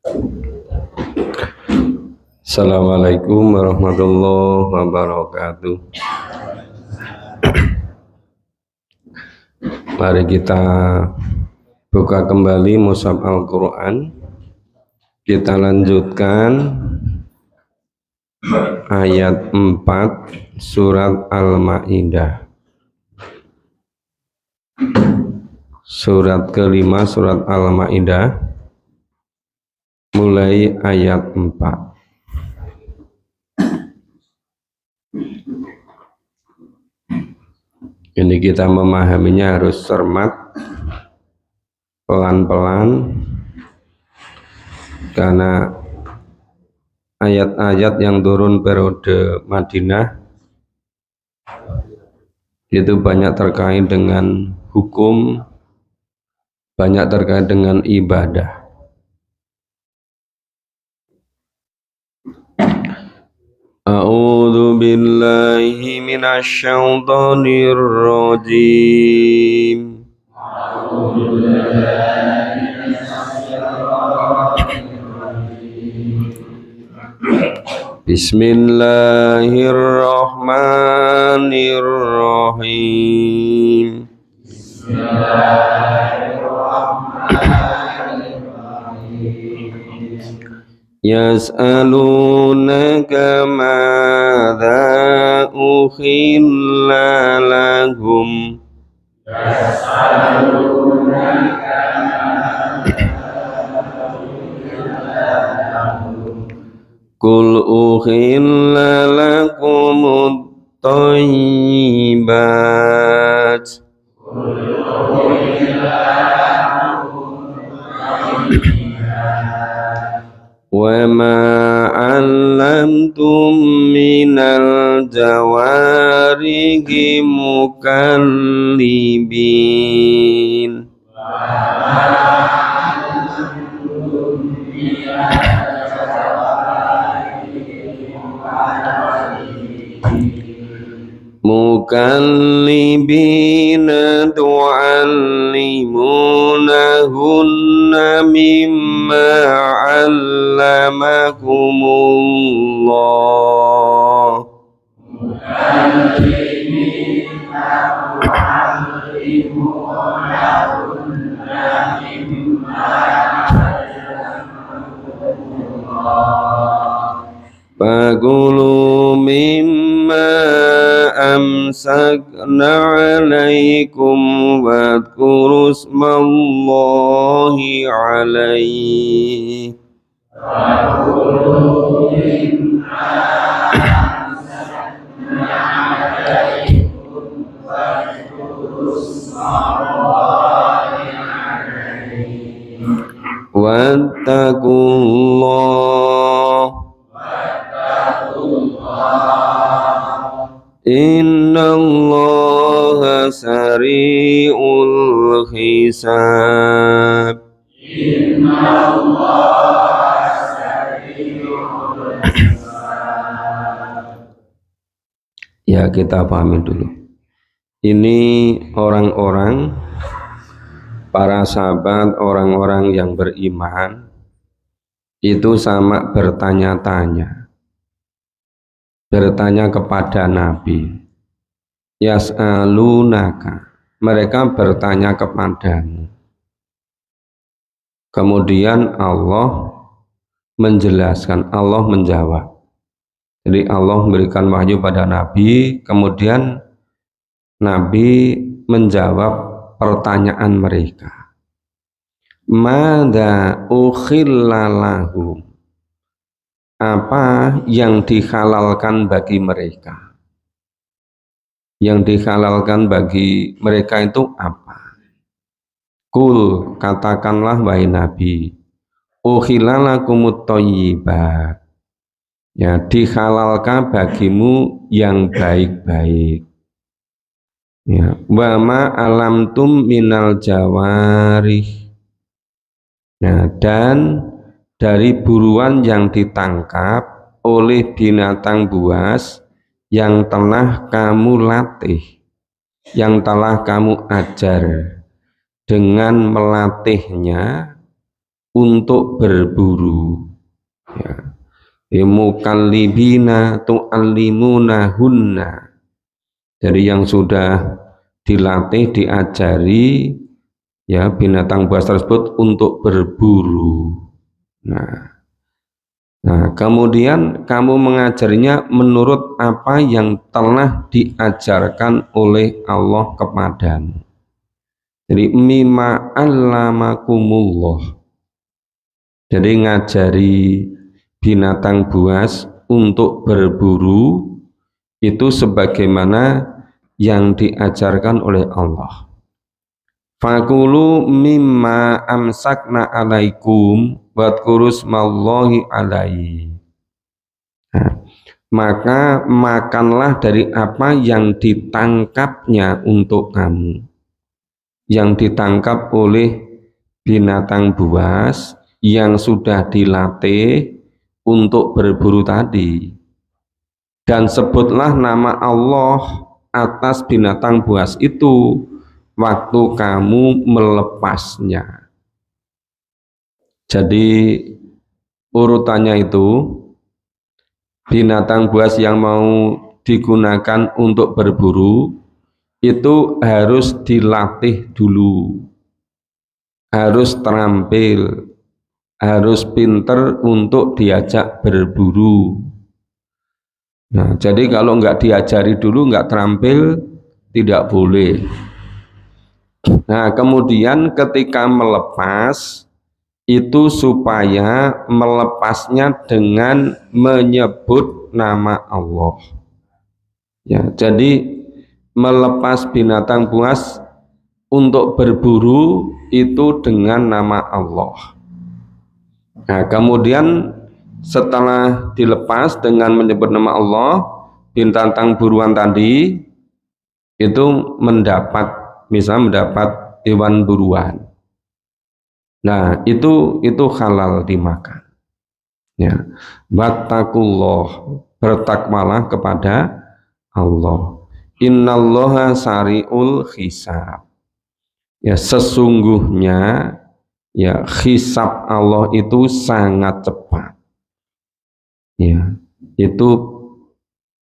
Assalamualaikum warahmatullahi wabarakatuh. Mari kita buka kembali Mushaf Al-Quran. Kita lanjutkan ayat 4 surat Al-Ma'idah. Surat kelima surat Al-Ma'idah, mulai ayat 4. Ini kita memahaminya harus cermat, pelan-pelan, karena ayat-ayat yang turun periode Madinah itu banyak terkait dengan hukum, banyak terkait dengan ibadah. A'udzu billahi minasy syaithanir rajim. Bismillahirrahmanirrahim. Yas'alunaka madza ukhilla lahum. Qul ukhilla lakumut thayyibat. Wa ma 'allamtum minal jawarihi mukallibin. Mukallibina tu'allimunahunna mimma 'allamakumullah. Fakulu mimma amsakna 'alaikum wadhkuru ismallahi 'alaihi. Wattaqullah. Innallaha sari'ul hisab. Ya, kita pahami dulu. Ini orang-orang, para sahabat, orang-orang yang beriman itu sama bertanya-tanya kepada Nabi. Yas'alunaka, mereka bertanya kepadamu. Kemudian Allah menjelaskan, Allah menjawab. Jadi Allah memberikan wahyu pada Nabi, kemudian Nabi menjawab pertanyaan mereka. Madza ukhilla lahum, apa yang dihalalkan bagi mereka? Yang dihalalkan bagi mereka itu apa? Kul, katakanlah wahai Nabi, ukhilla lakumut thayyibat, ya, dihalalkan bagimu yang baik-baik. Ya, wa ma alamtum minal jawarih. Nah, dan dari buruan yang ditangkap oleh binatang buas yang telah kamu latih, yang telah kamu ajar dengan melatihnya untuk berburu. Ya, mukallibina tu'allimuna hunna. Jadi yang sudah dilatih, diajari ya binatang buas tersebut untuk berburu. Nah, kemudian kamu mengajarinya menurut apa yang telah diajarkan oleh Allah kepadamu. Jadi mimma allamakumullah. Jadi ngajari binatang buas untuk berburu itu sebagaimana yang diajarkan oleh Allah. Fakulu mimma amsakna alaikum wadhkuru smallahi alaihi. Maka makanlah dari apa yang ditangkapnya untuk kamu, yang ditangkap oleh binatang buas yang sudah dilatih untuk berburu tadi, dan sebutlah nama Allah atas binatang buas itu waktu kamu melepasnya. Jadi urutannya itu binatang buas yang mau digunakan untuk berburu itu harus dilatih dulu, harus terampil, harus pinter untuk diajak berburu. Nah, jadi kalau nggak diajari dulu, nggak terampil, tidak boleh. Nah, kemudian ketika melepas itu supaya melepasnya dengan menyebut nama Allah. Ya, jadi melepas binatang buas untuk berburu itu dengan nama Allah. Nah, kemudian setelah dilepas dengan menyebut nama Allah, binatang buruan tadi itu mendapat hewan buruan. Nah, itu halal dimakan. Ya, wattaqullah, bertakwalah kepada Allah. Innallaha sari'ul hisab. Ya, sesungguhnya ya hisab Allah itu sangat cepat. Ya, itu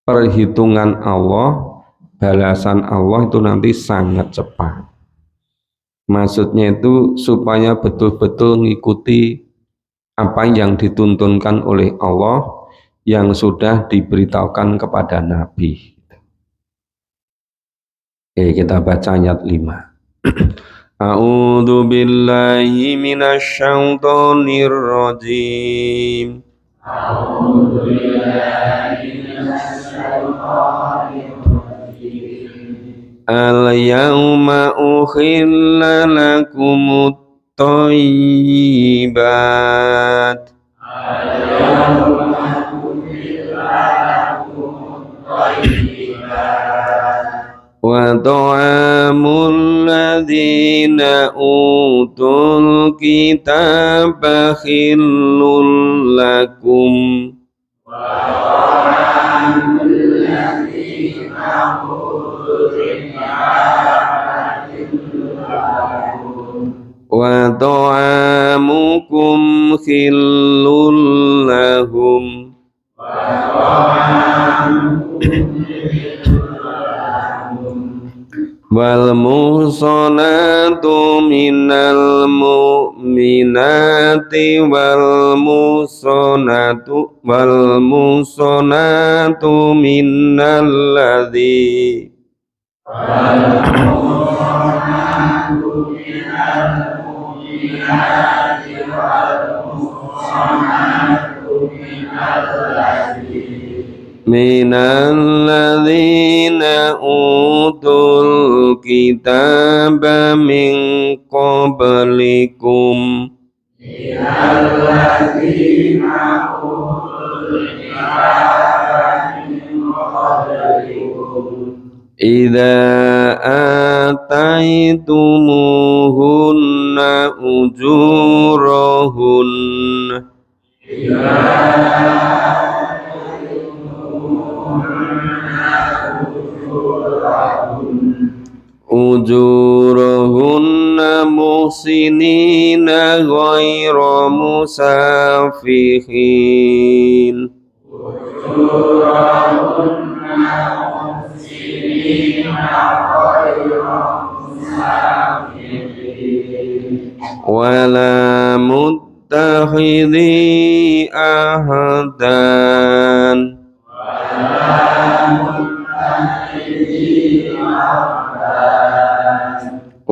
perhitungan Allah, balasan Allah itu nanti sangat cepat. Maksudnya itu supaya betul-betul mengikuti apa yang dituntunkan oleh Allah yang sudah diberitahukan kepada Nabi. Oke, kita baca ayat 5. A'udzu billahi minasyaitonir rajim. A'udzu billahi minasyaitonir rajim. Al-yawma ukhilla lakumut thayyibat. Al-yawma ukhilla lakumut thayyibat. Wa ta'amul ladzina utul kitaba khillul lakum. Wa ta'amul ladzina utul kitaba khillul lakum. Wa ta'amukum khillul lahum. Wa ta'amukum wal muhsanatu minal mu'minati wal muhsanatu minal ladzi minal ladzina utul kitaba min qablikum. Minal ladzina utul kitaba min qablikum. Idza ataitumuhunna ujurahunna. Ujurahunna muhsinin غير مسافحين ولا متخذي أهدان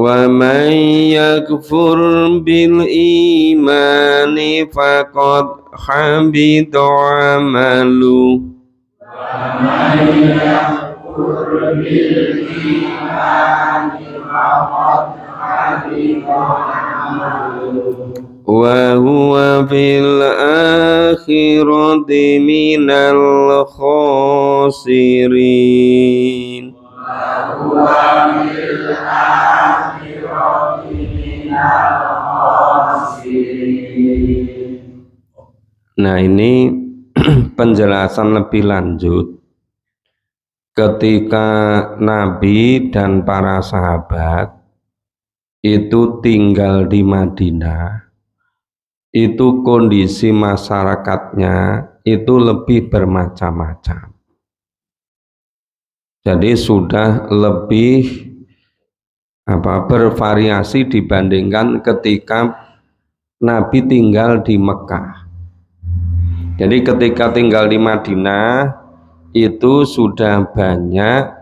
ومن يكفر بالإيمان فقد حبط عمله وهو في الآخرة من الخاسرين Nah ini penjelasan lebih lanjut ketika Nabi dan para sahabat itu tinggal di Madinah, itu kondisi masyarakatnya itu lebih bermacam-macam. Jadi sudah lebih bervariasi dibandingkan ketika Nabi tinggal di Mekah. Jadi ketika tinggal di Madinah itu sudah banyak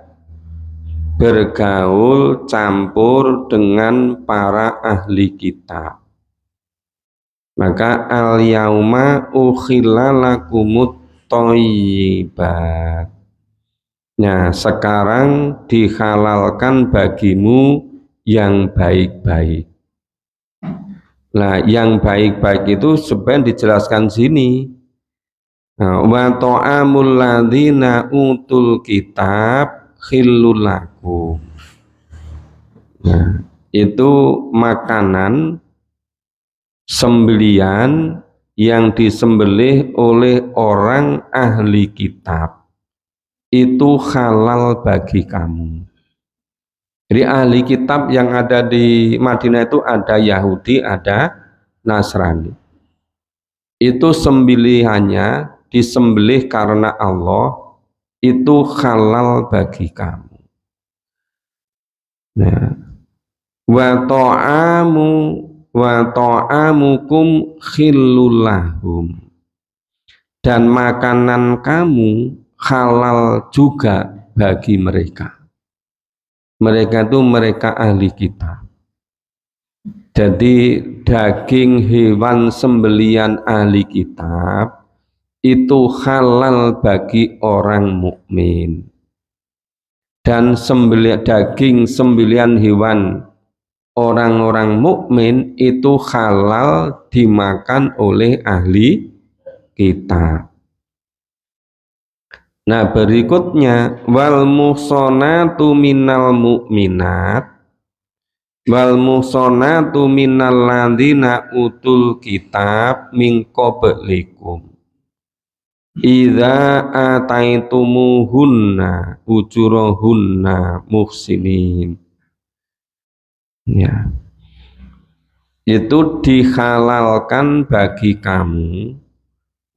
bergaul campur dengan para ahli kitab. Maka al-yauma ukhilla lakumut thayyibat. Nah, sekarang dihalalkan bagimu yang baik-baik. Nah, yang baik-baik itu sebenarnya dijelaskan sini. Wa ta'amul ladzina utul kitab khillul lakum. Nah, itu makanan sembelian yang disembelih oleh orang ahli kitab itu halal bagi kamu. Jadi ahli kitab yang ada di Madinah itu ada Yahudi, ada Nasrani. Itu sembelihannya disembelih karena Allah, itu halal bagi kamu. Nah, wa ta'amukum khillul lahum, dan makanan kamu halal juga bagi mereka. Mereka itu mereka ahli kitab. Jadi daging hewan sembelian ahli kitab itu halal bagi orang mukmin. Dan daging sembelian hewan orang-orang mukmin itu halal dimakan oleh ahli kitab. Nah, berikutnya wal muhsanatu minal mu'minat wal muhsanatu minal ladzina utul kitab min qablikum idza ataitumuhunna ujurahunna muhsinin. Ya, itu dihalalkan bagi kamu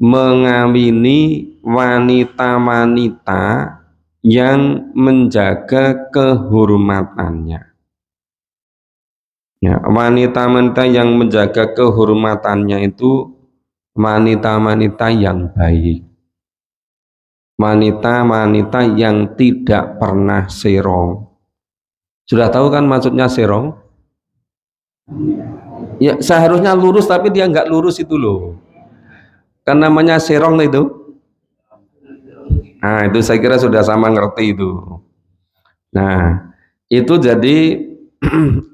mengawini wanita-wanita yang menjaga kehormatannya. Ya, wanita-wanita yang menjaga kehormatannya itu wanita-wanita yang baik, wanita-wanita yang tidak pernah serong. Sudah tahu kan maksudnya serong? Ya, seharusnya lurus tapi dia nggak lurus itu loh. Kan namanya serong itu. Nah, itu saya kira sudah sama ngerti itu. Nah, itu jadi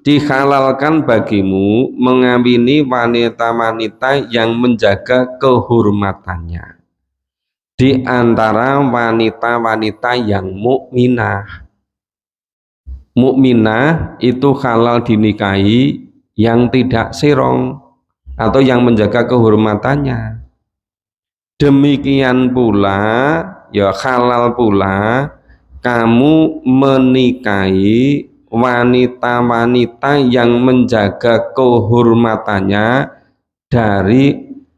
dihalalkan bagimu mengawini wanita-wanita yang menjaga kehormatannya di antara wanita-wanita yang mukminah. Mukminah itu halal dinikahi yang tidak serong atau yang menjaga kehormatannya. Demikian pula ya halal pula kamu menikahi wanita-wanita yang menjaga kehormatannya dari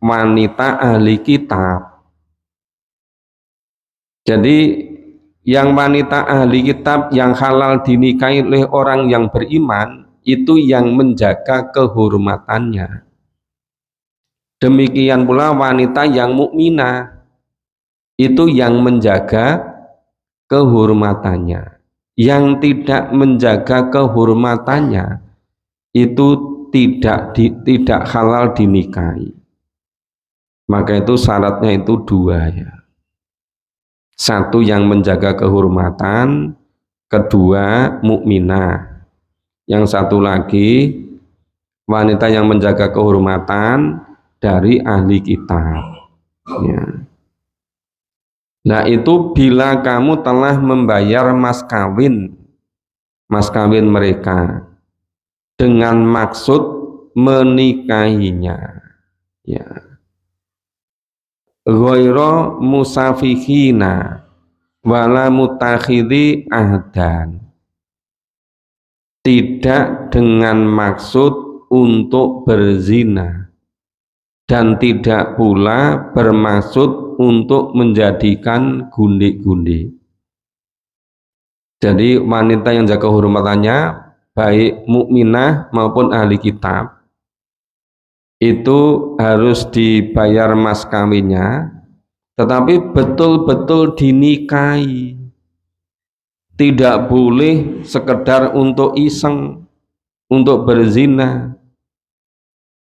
wanita ahli kitab. Jadi yang wanita ahli kitab yang halal dinikahi oleh orang yang beriman itu yang menjaga kehormatannya. Demikian pula wanita yang mukminah itu yang menjaga kehormatannya. Yang tidak menjaga kehormatannya itu tidak halal dinikahi. Maka itu syaratnya itu dua ya. Satu yang menjaga kehormatan, kedua mukminah. Yang satu lagi wanita yang menjaga kehormatan dari ahli kitab. Ya. Nah itu bila kamu telah membayar mas kawin mereka dengan maksud menikahinya. Ya. Ghaira musafihina wala mutakhidhi ahdan. Tidak dengan maksud untuk berzina dan tidak pula bermaksud untuk menjadikan gundik-gundik. Jadi wanita yang jaga kehormatannya baik mukminah maupun ahli kitab itu harus dibayar mas kawinnya, tetapi betul-betul dinikahi. Tidak boleh sekedar untuk iseng, untuk berzina,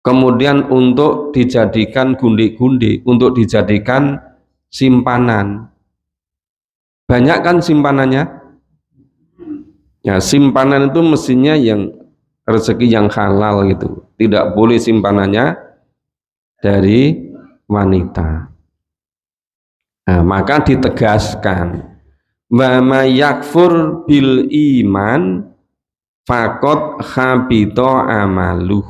kemudian untuk dijadikan gundik-gundik, untuk dijadikan simpanan. Banyak kan simpanannya? Ya, simpanan itu mestinya yang rezeki yang halal gitu. Tidak boleh simpanannya dari wanita. Nah, maka ditegaskan wa may yakfur bil iman faqad habita amaluh.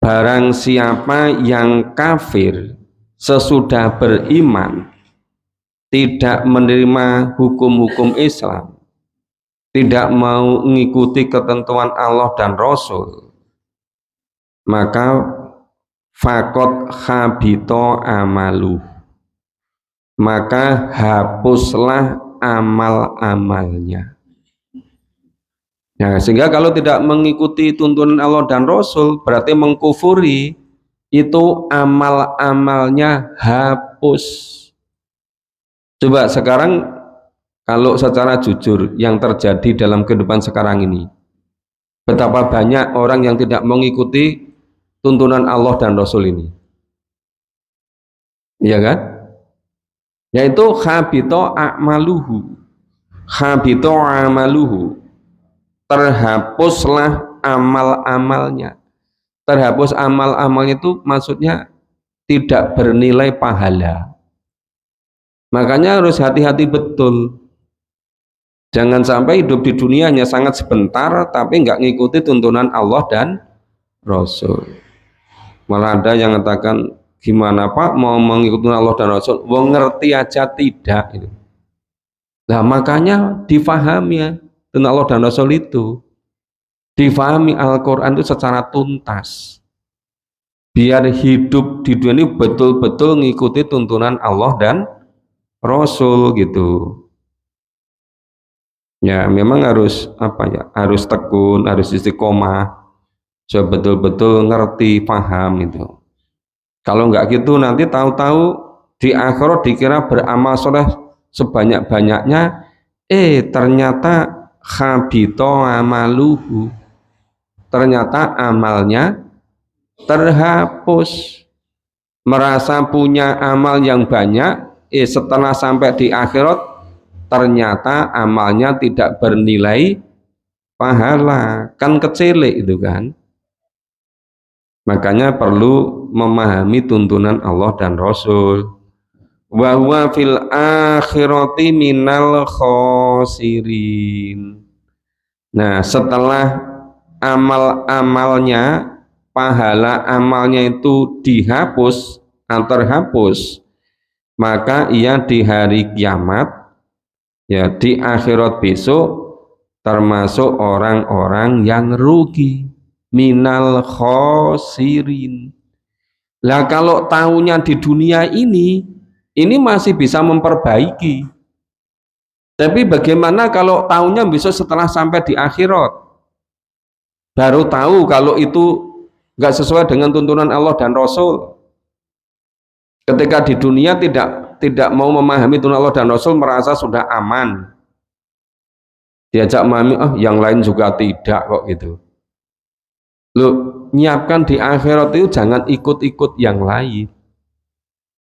Barang siapa yang kafir sesudah beriman, tidak menerima hukum-hukum Islam, tidak mau mengikuti ketentuan Allah dan Rasul, maka faqad habita amaluh, maka hapuslah amal-amalnya. Ya, sehingga kalau tidak mengikuti tuntunan Allah dan Rasul berarti mengkufuri, itu amal-amalnya hapus. Coba sekarang kalau secara jujur yang terjadi dalam kehidupan sekarang ini, betapa banyak orang yang tidak mengikuti tuntunan Allah dan Rasul ini, iya kan? Yaitu habito a'maluhu, habito amaluhu, terhapuslah amal-amalnya. Terhapus amal-amalnya itu maksudnya tidak bernilai pahala. Makanya harus hati-hati betul, jangan sampai hidup di dunia hanya sangat sebentar tapi nggak ngikuti tuntunan Allah dan Rasul. Malah ada yang mengatakan, gimana Pak mau mengikuti Allah dan Rasul, wong ngerti aja tidak itu. Nah makanya difahami ya tentang Allah dan Rasul itu, difahami Al-Quran itu secara tuntas, biar hidup di dunia ini betul-betul mengikuti tuntunan Allah dan Rasul gitu. Ya memang harus apa ya, harus tekun, harus istiqomah, so betul-betul ngerti, paham itu. Kalau enggak gitu nanti tahu-tahu di akhirat dikira beramal soleh sebanyak-banyaknya, ternyata khabito amaluhu, ternyata amalnya terhapus. Merasa punya amal yang banyak, setelah sampai di akhirat ternyata amalnya tidak bernilai pahala, kan kecil itu kan. Makanya perlu memahami tuntunan Allah dan Rasul. Wa huwa fil akhirati minal khosirin. Nah, setelah amal-amalnya, pahala amalnya itu dihapus atau terhapus, maka ia di hari kiamat, ya di akhirat besok, termasuk orang-orang yang rugi, minal khosirin. Lah kalau tahunya di dunia ini masih bisa memperbaiki. Tapi bagaimana kalau tahunya besok setelah sampai di akhirat? Baru tahu kalau itu nggak sesuai dengan tuntunan Allah dan Rasul. Ketika di dunia tidak mau memahami tuntunan Allah dan Rasul, merasa sudah aman. Diajak memahami, yang lain juga tidak kok gitu. Loh, nyiapkan di akhirat itu jangan ikut-ikut yang lain.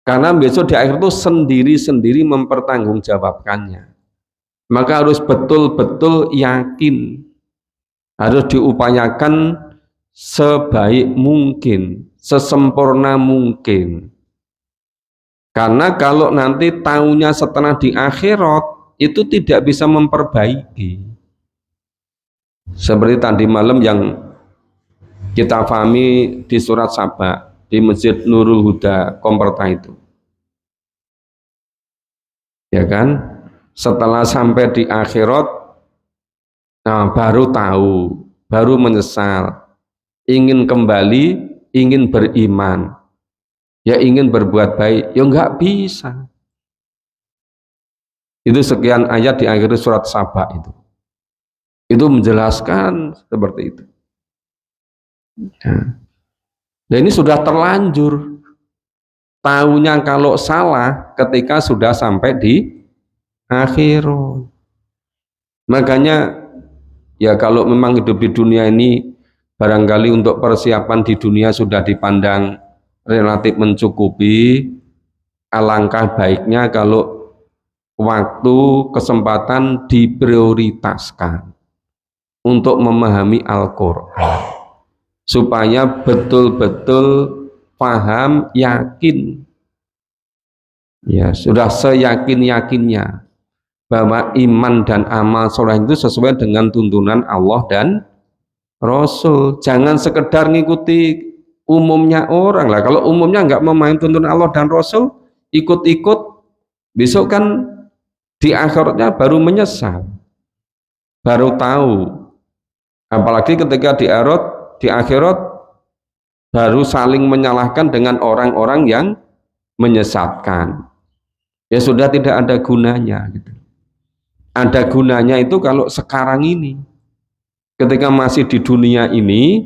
Karena besok di akhirat itu sendiri-sendiri mempertanggungjawabkannya. Maka harus betul-betul yakin, harus diupayakan sebaik mungkin, sesempurna mungkin. Karena kalau nanti tahunya setelah di akhirat itu tidak bisa memperbaiki. Seperti tadi malam yang kita pahami di surat Saba di Masjid Nurul Huda Komperta itu. Ya kan? Setelah sampai di akhirat, nah baru tahu, baru menyesal, ingin kembali, ingin beriman, ya ingin berbuat baik, ya nggak bisa. Itu sekian ayat di akhir surat Saba itu. Itu menjelaskan seperti itu. Nah ini sudah terlanjur. Tahunya kalau salah ketika sudah sampai di akhirat. Makanya ya kalau memang hidup di dunia ini barangkali untuk persiapan di dunia sudah dipandang relatif mencukupi, alangkah baiknya kalau waktu kesempatan diprioritaskan untuk memahami Al-Quran supaya betul-betul paham, yakin, ya sudah seyakin-yakinnya bahwa iman dan amal soleh itu sesuai dengan tuntunan Allah dan Rasul. Jangan sekedar ngikuti umumnya orang lah. Kalau umumnya nggak memahami tuntunan Allah dan Rasul, ikut-ikut, besok kan di akhiratnya baru menyesal, baru tahu. Apalagi ketika di akhirat baru saling menyalahkan dengan orang-orang yang menyesatkan. Ya sudah tidak ada gunanya gitu. Ada gunanya itu kalau sekarang ini, ketika masih di dunia ini,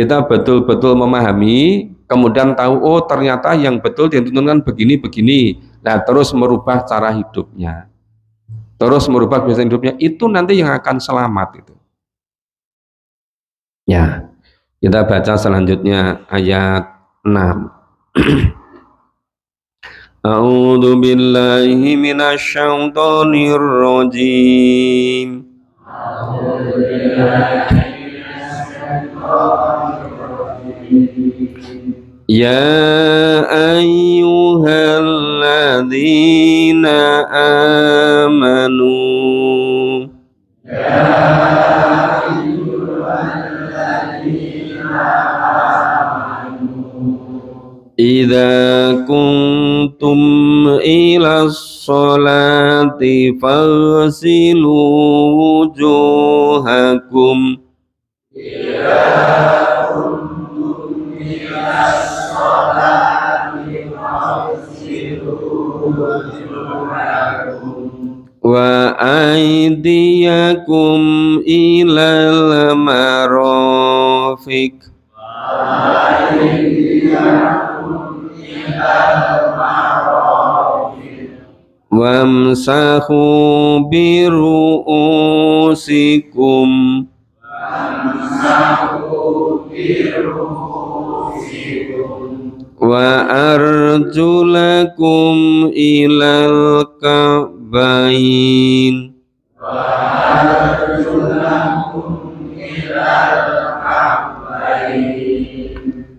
kita betul-betul memahami, kemudian tahu, oh ternyata yang betul dituntunkan begini-begini, nah terus merubah cara hidupnya, terus merubah kebiasaan hidupnya, itu nanti yang akan selamat itu. Ya, kita baca selanjutnya ayat 6. A'udzu billahi minasyaitonir rajim. Ya ayyuhalladzina amanu idza kuntum ila sholati faghsilu wujuhakum wa aydiyakum ilal marafiq wamsahu biru'usikum wa arjulakum ilal ka'bain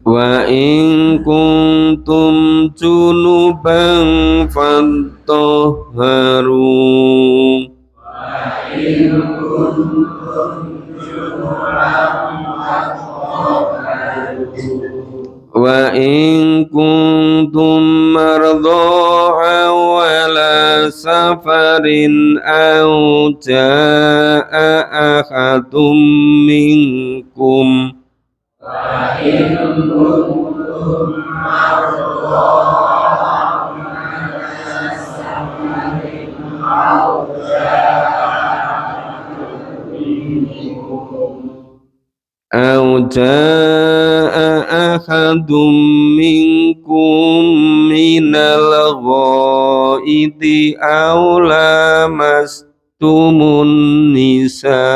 wa in kuntum junuban fantahharu wa in kuntum mardha wala safar safarin aw jaa ahadum minkum aw jaa ahadum minkum minal ghaidi aw lamastumun nisa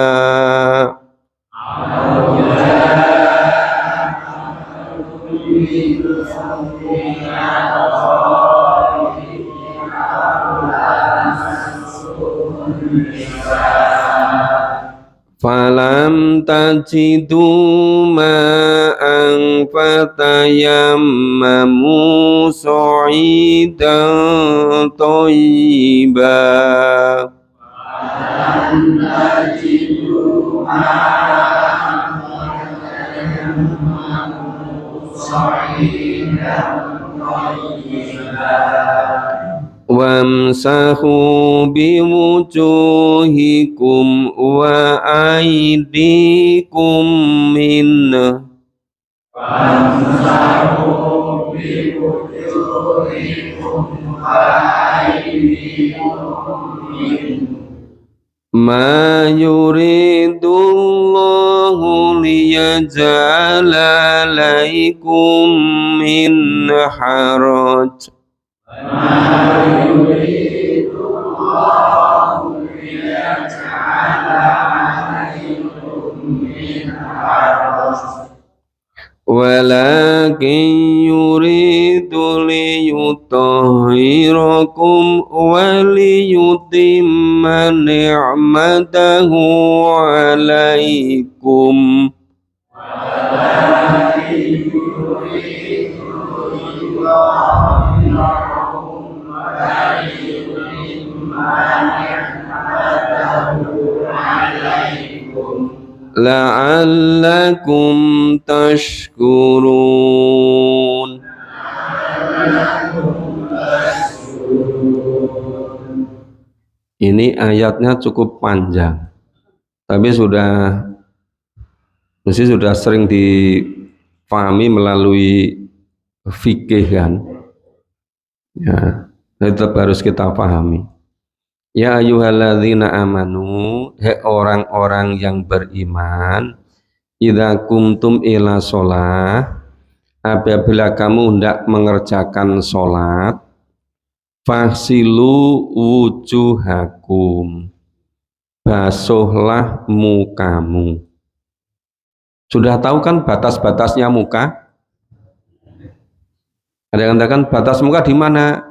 falam tajidu ma'an fatayammamu sa'idan thayyiba wamsahu biwujuhikum wa aydikum minna ma yuridullahu liyaj'ala alaikum min haraj walakin yuridu liyutahhirakum wa liyutimma ni'matahu alaikum la'allakum tashkurun. Ini ayatnya cukup panjang, tapi mesti sudah sering dipahami melalui fikih kan, ya, tetap harus kita pahami. Ya ayyuhalladzina amanu, he orang-orang yang beriman, idza kumtum ila sholah, apabila kamu hendak mengerjakan sholat, fahsilu wujuhakum, basuhlah mukamu. Sudah tahu kan batas-batasnya muka? Ada yang katakan batas muka di mana?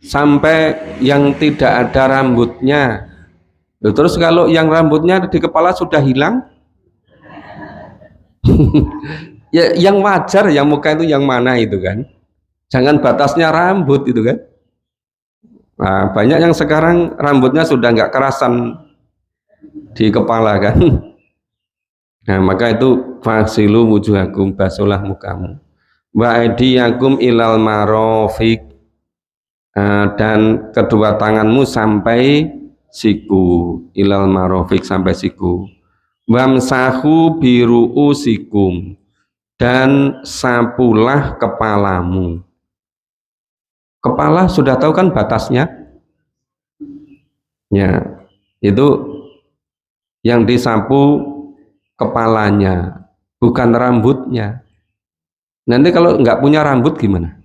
Sampai yang tidak ada rambutnya. Terus kalau yang rambutnya di kepala sudah hilang, ya yang wajar yang muka itu yang mana itu kan? Jangan batasnya rambut itu kan? Nah, banyak yang sekarang rambutnya sudah nggak kerasan di kepala kan? Nah, maka itu fasilu wujuhakum, basuhlah mukamu. Wa aydiyakum ilal marafiq, dan kedua tanganmu sampai siku, ilal marafiq sampai siku. Wamsahu biru'usikum, dan sapulah kepalamu. Kepala sudah tahu kan batasnya? Ya, itu yang disapu kepalanya, bukan rambutnya. Nanti kalau nggak punya rambut gimana?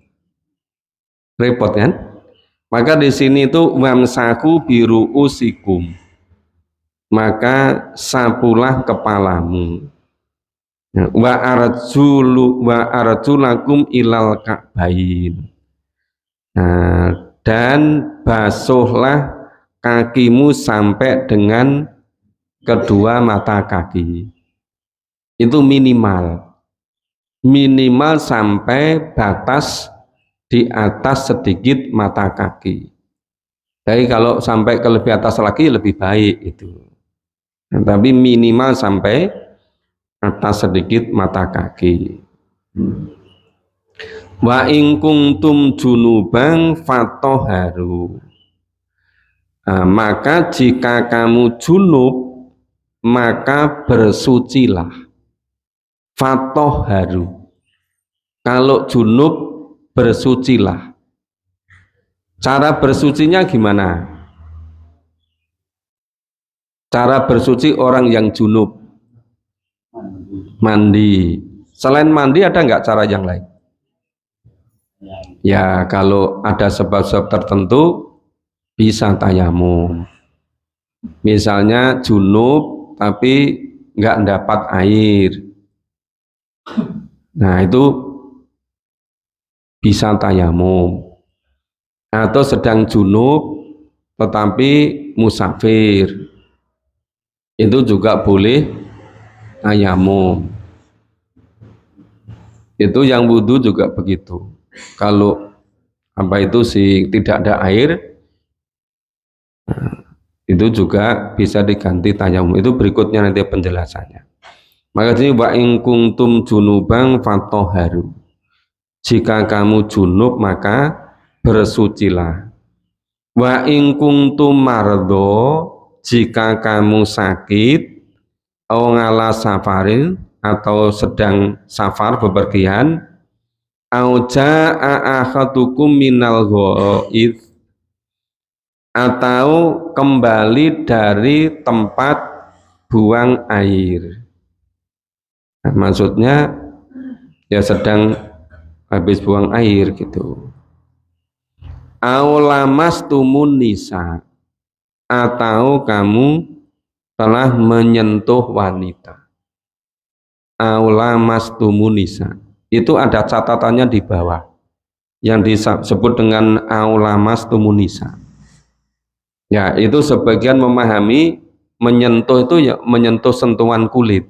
Repot kan? Maka di sini itu wamsahu biru'usikum, maka sapulah kepalamu. Wa arjulakum ilal ka'bain. Nah, dan basuhlah kakimu sampai dengan kedua mata kaki. Itu minimal sampai batas di atas sedikit mata kaki. Jadi kalau sampai ke lebih atas lagi lebih baik itu. Nah, tapi minimal sampai atas sedikit mata kaki. Wa in kuntum junuban fatahharu. Nah, maka jika kamu junub maka bersucilah. Fatoharu. Kalau junub bersucilah. Cara bersucinya gimana? Cara bersuci orang yang junub mandi. Selain mandi ada nggak cara yang lain? Ya kalau ada sebab-sebab tertentu bisa tayamum. Misalnya junub tapi nggak dapat air. Nah itu bisa tayamum. Atau sedang junub tetapi musafir. Itu juga boleh tayamum. Itu yang wudhu juga begitu. Kalau apa itu sih tidak ada air, itu juga bisa diganti tayamum. Itu berikutnya nanti penjelasannya. Maka ini wa in kuntum junubang fatoharu. Jika kamu junub maka bersucilah. Wa in kuntum mardo, jika kamu sakit, au ngala safarin atau sedang safar bepergian, au jaa ahadukum minal ghaid, atau kembali dari tempat buang air. Nah, maksudnya ya sedang habis buang air gitu. Aulamas tumun nisa, atau kamu telah menyentuh wanita. Aulamas tumun nisa, itu ada catatannya di bawah yang disebut dengan aulamas tumun nisa. Ya itu sebagian memahami menyentuh itu ya menyentuh sentuhan kulit,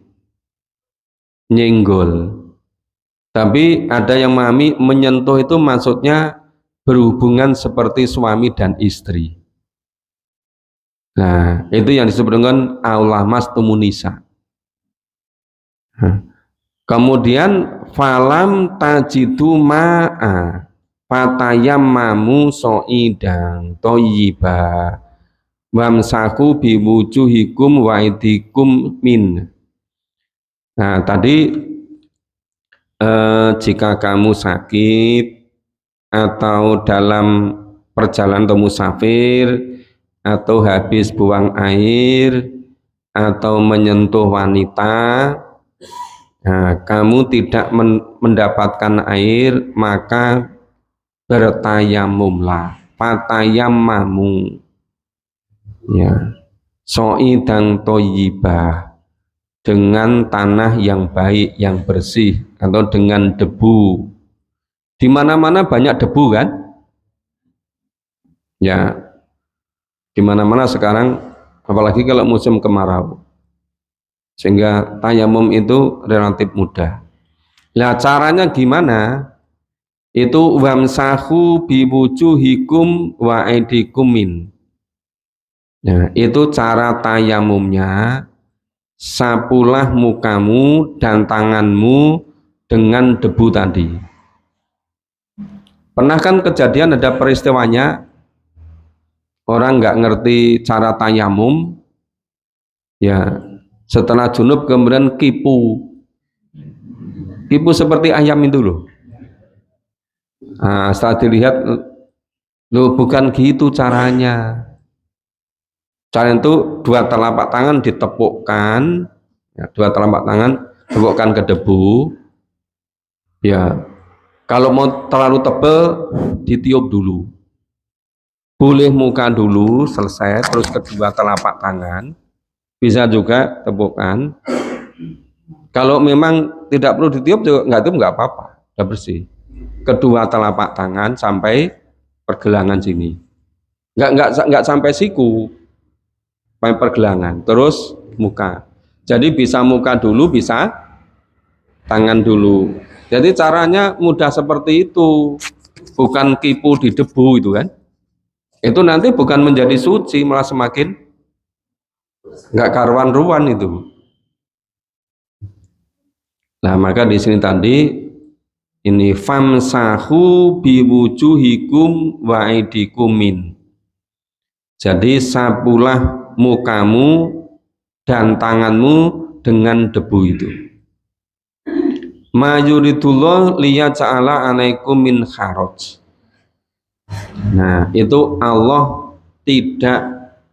nyenggol. Tapi ada yang memahami menyentuh itu maksudnya berhubungan seperti suami dan istri. Nah, itu yang disebut dengan aulamas tumunisa. Kemudian falam tajidu ma'a fatayammamu so'idang toyiba wamsaku biwujuhikum waidikum min. Nah, tadi jika kamu sakit atau dalam perjalanan atau musafir atau habis buang air atau menyentuh wanita, nah, kamu tidak mendapatkan air maka bertayamumlah, fatayammamu, ya, so'idang toyibah, dengan tanah yang baik, yang bersih, atau dengan debu. Di mana-mana banyak debu kan? Ya, di mana-mana sekarang, apalagi kalau musim kemarau. Sehingga tayamum itu relatif mudah. Nah, caranya gimana? Itu wamsahu biwujuhikum wa aidikum min. Nah, itu cara tayamumnya. Sapulah mukamu dan tanganmu dengan debu tadi. Pernah kan kejadian ada peristiwanya orang nggak ngerti cara tayamum, ya setelah junub kemudian kipu seperti ayam itu loh. Nah, setelah dilihat, loh bukan gitu caranya. Cara itu dua telapak tangan ditepukkan, ya, dua telapak tangan tepukkan ke debu. Ya, kalau mau terlalu tebal ditiup dulu. Boleh muka dulu selesai, terus kedua telapak tangan. Bisa juga tepukkan. Kalau memang tidak perlu ditiup juga nggak apa-apa, udah bersih. Kedua telapak tangan sampai pergelangan sini. Nggak sampai siku. Sampai pergelangan, terus muka. Jadi bisa muka dulu, bisa tangan dulu. Jadi caranya mudah seperti itu, bukan kipu di debu itu kan. Itu nanti bukan menjadi suci, malah semakin nggak karuan-ruan itu. Nah maka di sini tadi ini famsahu biwujuhikum wa aidikum min. Jadi sapulah mukamu dan tanganmu dengan debu itu. Ma yuridullah liyaj'ala 'alaikum min kharaj. Nah, itu Allah tidak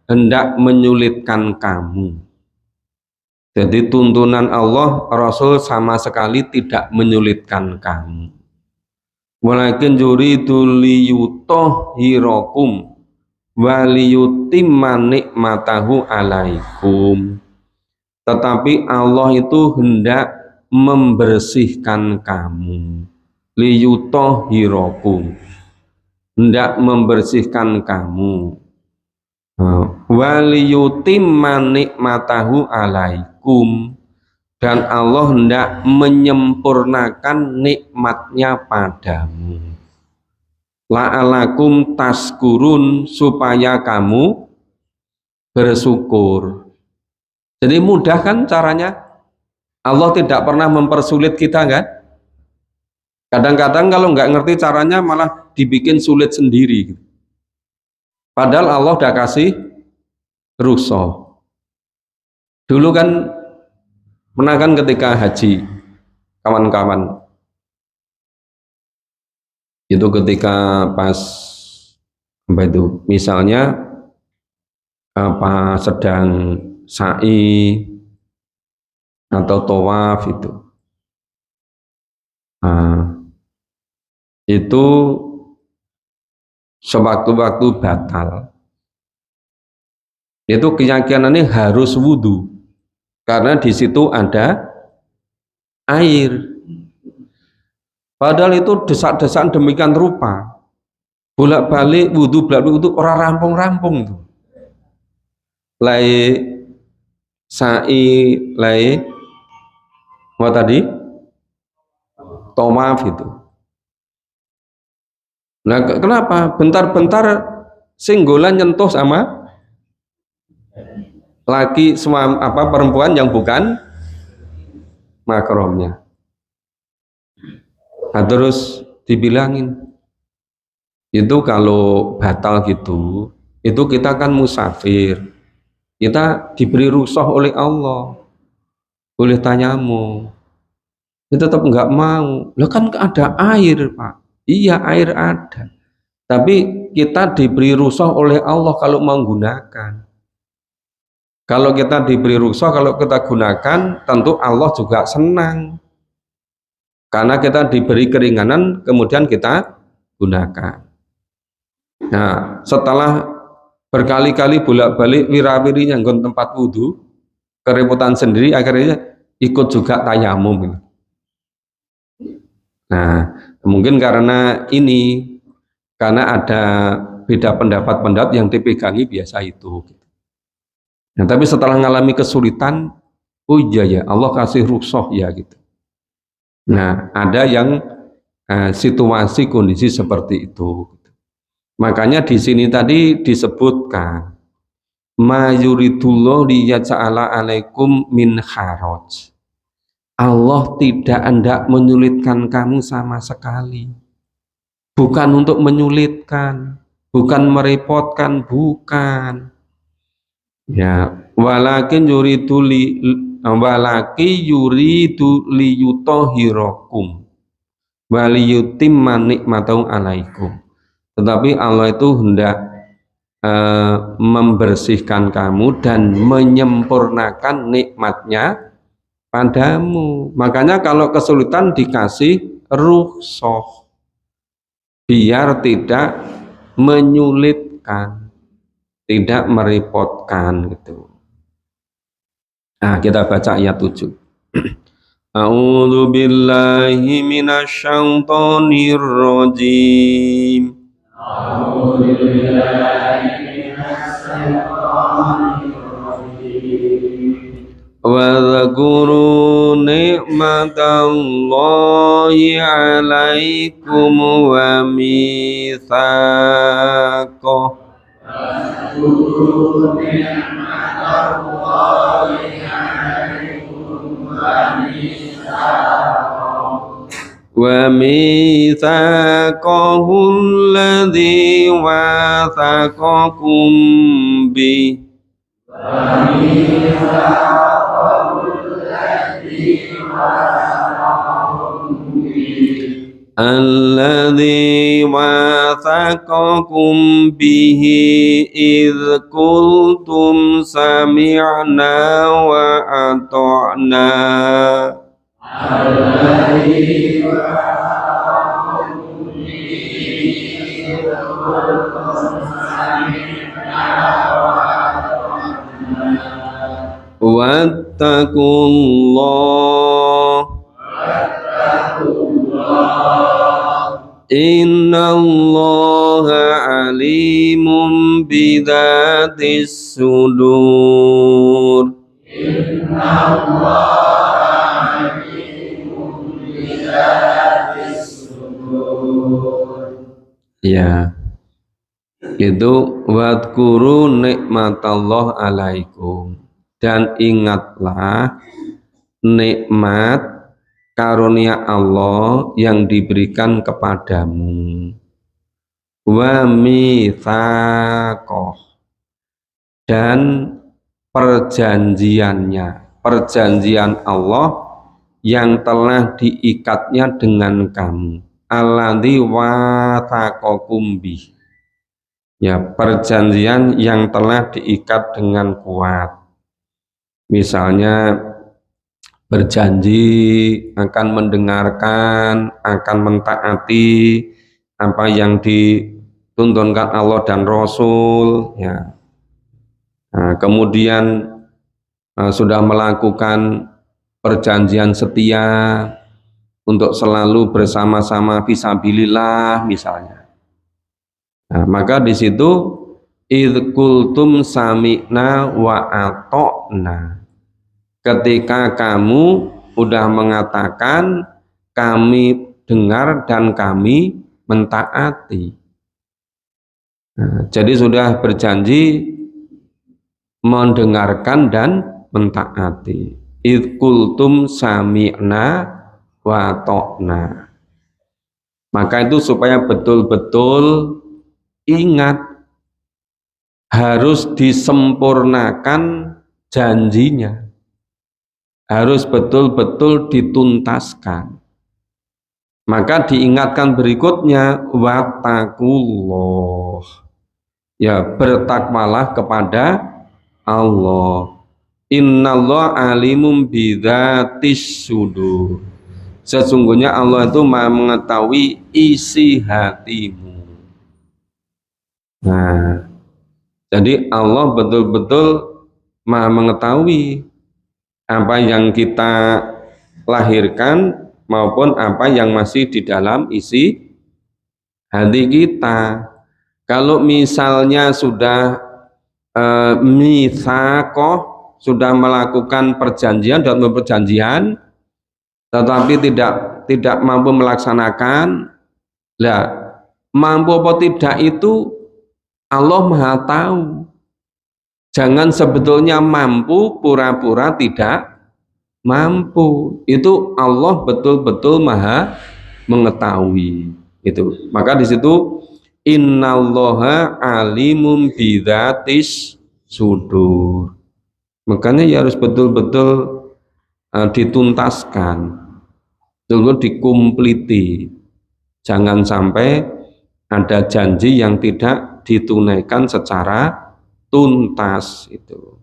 hendak menyulitkan kamu. Jadi tuntunan Allah, Rasul sama sekali tidak menyulitkan kamu. Walakin yuridu liyutahhirakum wa liyutimma nikmatahu 'alaikum. Tetapi Allah itu hendak membersihkan kamu. Liyutahhirakum, hendak membersihkan kamu. Wa liyutimma nikmatahu 'alaikum, dan Allah hendak menyempurnakan nikmatnya padamu. La'alakum taskurun, supaya kamu bersyukur. Jadi mudah kan caranya? Allah tidak pernah mempersulit kita kan? Kadang-kadang kalau nggak ngerti caranya malah dibikin sulit sendiri. Padahal Allah udah kasih rukhsah. Dulu kan pernah kan ketika haji, kawan-kawan, itu ketika pas apa itu, misalnya apa sedang sa'i atau tawaf itu, itu sewaktu-waktu batal. Itu keyakinannya harus wudhu karena di situ ada air. Padahal itu desak-desakan demikian rupa, bolak-balik wudhu orang rampung-rampung itu. Lai sa'i, lai apa tadi? Tawaf itu. Nah, kenapa? Bentar-bentar singgolan nyentuh sama laki apa perempuan yang bukan makromnya. Nah, terus dibilangin itu kalau batal gitu, itu kita kan musafir, kita diberi rukhsah oleh Allah, boleh tayammum. Dia tetap nggak mau. Lah kan ada air, Pak. Iya, air ada. Tapi kita diberi rukhsah oleh Allah kalau mau gunakan. Kalau kita diberi rukhsah, kalau kita gunakan, tentu Allah juga senang. Karena kita diberi keringanan, kemudian kita gunakan. Nah, setelah berkali-kali bolak-balik wirawiri nyanggon tempat wudhu, kerepotan sendiri, akhirnya ikut juga tayamum. Nah, mungkin karena ini, karena ada beda pendapat-pendapat yang dipegangi biasa itu. Nah, tapi setelah mengalami kesulitan, oh iya ya, Allah kasih rukhsah ya gitu. Nah, ada yang situasi kondisi seperti itu. Makanya di sini tadi disebutkan ma yuridullah liyaj'ala 'alaikum min kharaj. Allah tidak hendak menyulitkan kamu sama sekali. Bukan untuk menyulitkan, bukan merepotkan, bukan. Ya, walakin yuridu liyutahhirakum wa liyutimma nikmatahu 'alaikum. Tetapi Allah itu hendak membersihkan kamu dan menyempurnakan nikmatnya padamu. Makanya kalau kesulitan dikasih rukhsah biar tidak menyulitkan, tidak merepotkan gitu. Nah, kita baca ayat 7. A'udzu billahi minasyaitonir rajim. A'udzu billahi minasyaitonir wa dzkuru ni'matallahi 'alaikum wa mitsaqah. wa mitsaqahul ladzi wathaqakum bi alladzi wathaqakum bihi idz qultum sami'na wa ata'na wattaqullah innallaha alimun bidatis sudur ya itu wadkuru nikmatallah alaikum dan ingatlah nikmat karunia Allah yang diberikan kepadamu wa mitsaqah dan perjanjian Allah yang telah diikatnya dengan kamu alladzi wathaqakum bih ya perjanjian yang telah diikat dengan kuat misalnya berjanji akan mendengarkan akan mentaati apa yang dituntunkan Allah dan Rasul ya. Nah, kemudian sudah melakukan perjanjian setia untuk selalu bersama-sama fisabilillah misalnya. Nah, maka di situ idz qultum sami'na wa ata'na. Ketika kamu udah mengatakan kami dengar dan kami mentaati. Nah, jadi sudah berjanji mendengarkan dan mentaati. Idz qultum sami'na wa ata'na. Maka itu supaya betul-betul ingat harus disempurnakan janjinya. Harus betul-betul dituntaskan. Maka diingatkan berikutnya wattaqullah. Ya, bertakwalah kepada Allah. Innallaha alimum bidzatis sudur. Sesungguhnya Allah itu Maha mengetahui isi hatimu. Nah, jadi Allah betul-betul Maha mengetahui apa yang kita lahirkan maupun apa yang masih di dalam isi hati kita. Kalau misalnya sudah mitsaqah, sudah melakukan perjanjian dan perjanjian tetapi tidak mampu melaksanakan, lah mampu apa tidak itu Allah Maha tahu. Jangan sebetulnya mampu pura-pura tidak mampu. Itu Allah betul-betul Maha mengetahui. Itu. Maka di situ innallaha alimum bidzatis sudur. Makanya ya harus betul-betul dituntaskan, betul-betul dikumpliti. Jangan sampai ada janji yang tidak ditunaikan secara tuntas itu.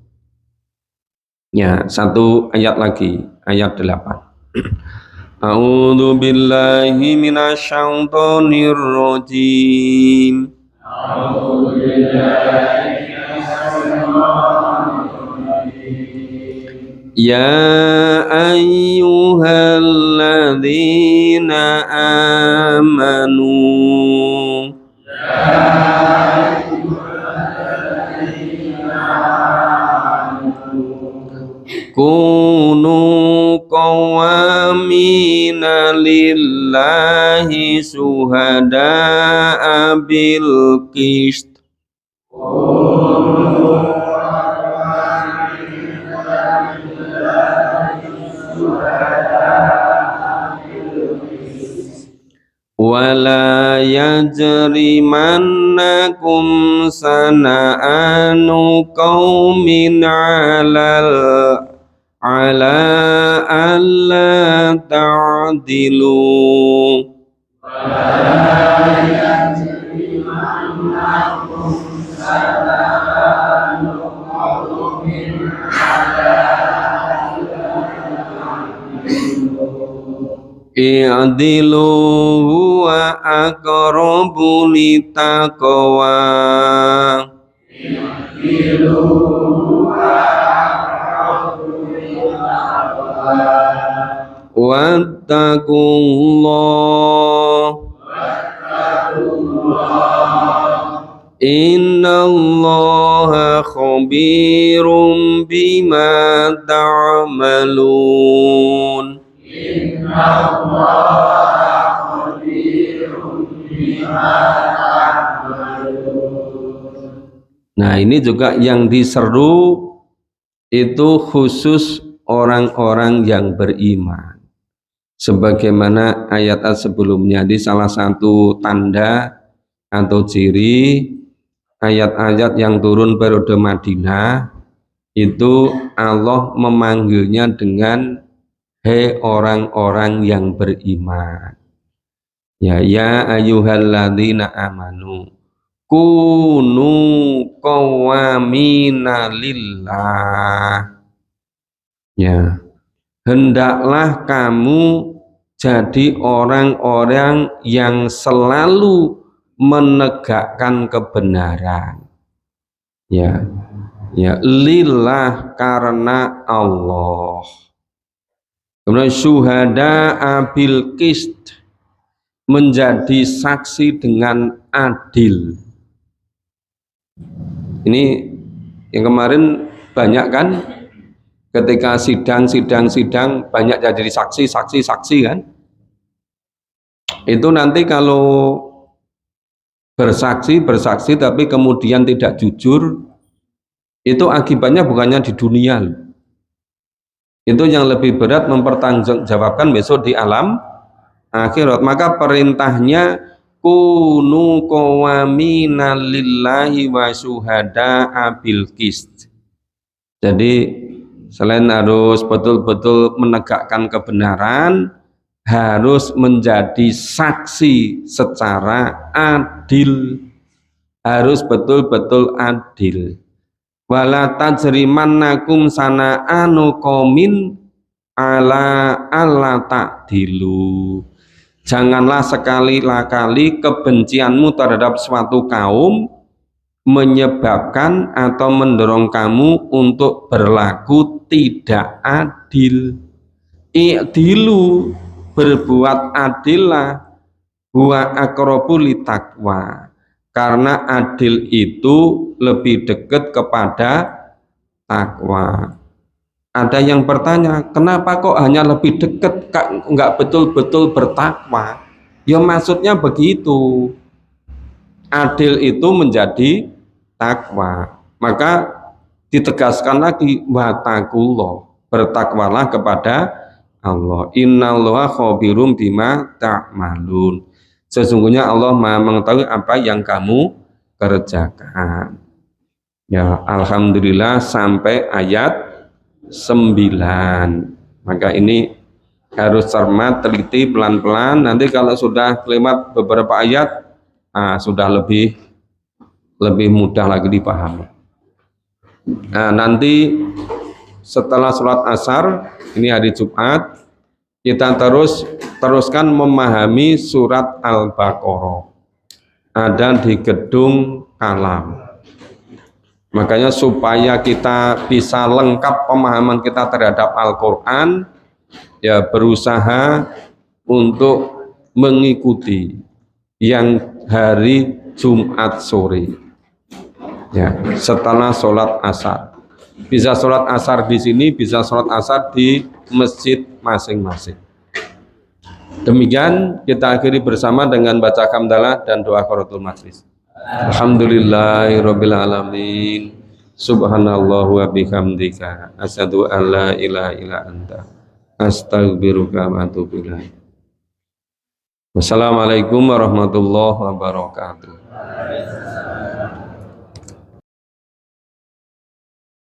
Ya, satu ayat lagi, ayat 8. A'udzu billahi minasyaitonir rajim. A'udzu billahi ya ayyuhalladzina amanu kunu qawamina lillahi syuhada'a bil qist wala yajrimannakum sana'anu qaumin ala alla ta'dilu i'dilu huwa aqrabu litaqwa wattaqullah innallaha khabirum bima ta'malun. Nah, ini juga yang diseru itu khusus orang-orang yang beriman. Sebagaimana ayat sebelumnya, di salah satu tanda atau ciri ayat-ayat yang turun periode Madinah itu Allah memanggilnya dengan hei orang-orang yang beriman. Ya ayyuhalladzina amanu kunu qawamina lillah. Ya, hendaklah kamu jadi orang-orang yang selalu menegakkan kebenaran. Ya, lillah karena Allah. Kemudian syuhada bil qist, menjadi saksi dengan adil. Ini yang kemarin banyak kan, ketika sidang banyak jadi saksi kan. Itu nanti kalau bersaksi tapi kemudian tidak jujur, itu akibatnya bukannya di dunia loh. Itu yang lebih berat mempertanggungjawabkan besok di alam akhirat. Maka perintahnya kunu qawamina lillahi wa syuhada'a bil qist. Jadi selain harus betul-betul menegakkan kebenaran, harus menjadi saksi secara adil, harus betul-betul adil. Wala tajrimannakum sana'anu qaumin ala alla ta'dilu. Janganlah sekali-kali kebencianmu terhadap suatu kaum menyebabkan atau mendorong kamu untuk berlaku tidak adil. I'dilu, berbuat adillah, huwa aqrabu litaqwa. Karena adil itu lebih dekat kepada takwa. Ada yang bertanya, kenapa kok hanya lebih dekat, enggak betul-betul bertakwa? Ya maksudnya begitu. Adil itu menjadi takwa. Maka ditegaskan lagi, wattaqullah, bertakwalah kepada Allah. Innallaha khabirum bima ta'malun. Sesungguhnya Allah Maha mengetahui apa yang kamu kerjakan. Ya, alhamdulillah sampai ayat 9. Maka ini harus cermat, teliti, pelan-pelan. Nanti kalau sudah lewat beberapa ayat, sudah lebih mudah lagi dipahami. Nah, nanti setelah sholat asar, ini hari Jumat, kita teruskan memahami surat Al-Baqarah. Ada di gedung Kalam. Makanya supaya kita bisa lengkap pemahaman kita terhadap Al-Quran, ya berusaha untuk mengikuti yang hari Jumat sore. Ya, setelah sholat asar. Bisa sholat asar di sini, bisa sholat asar di masjid masing-masing. Demikian kita akhiri bersama dengan baca hamdalah dan doa qiratul majlis. Alhamdulillahirabbil alamin. Subhanallah wa bihamdika asyhadu an la ilaha illa anta astaghfiruka wa atubu ilaik. Wassalamualaikum warahmatullahi wabarakatuh.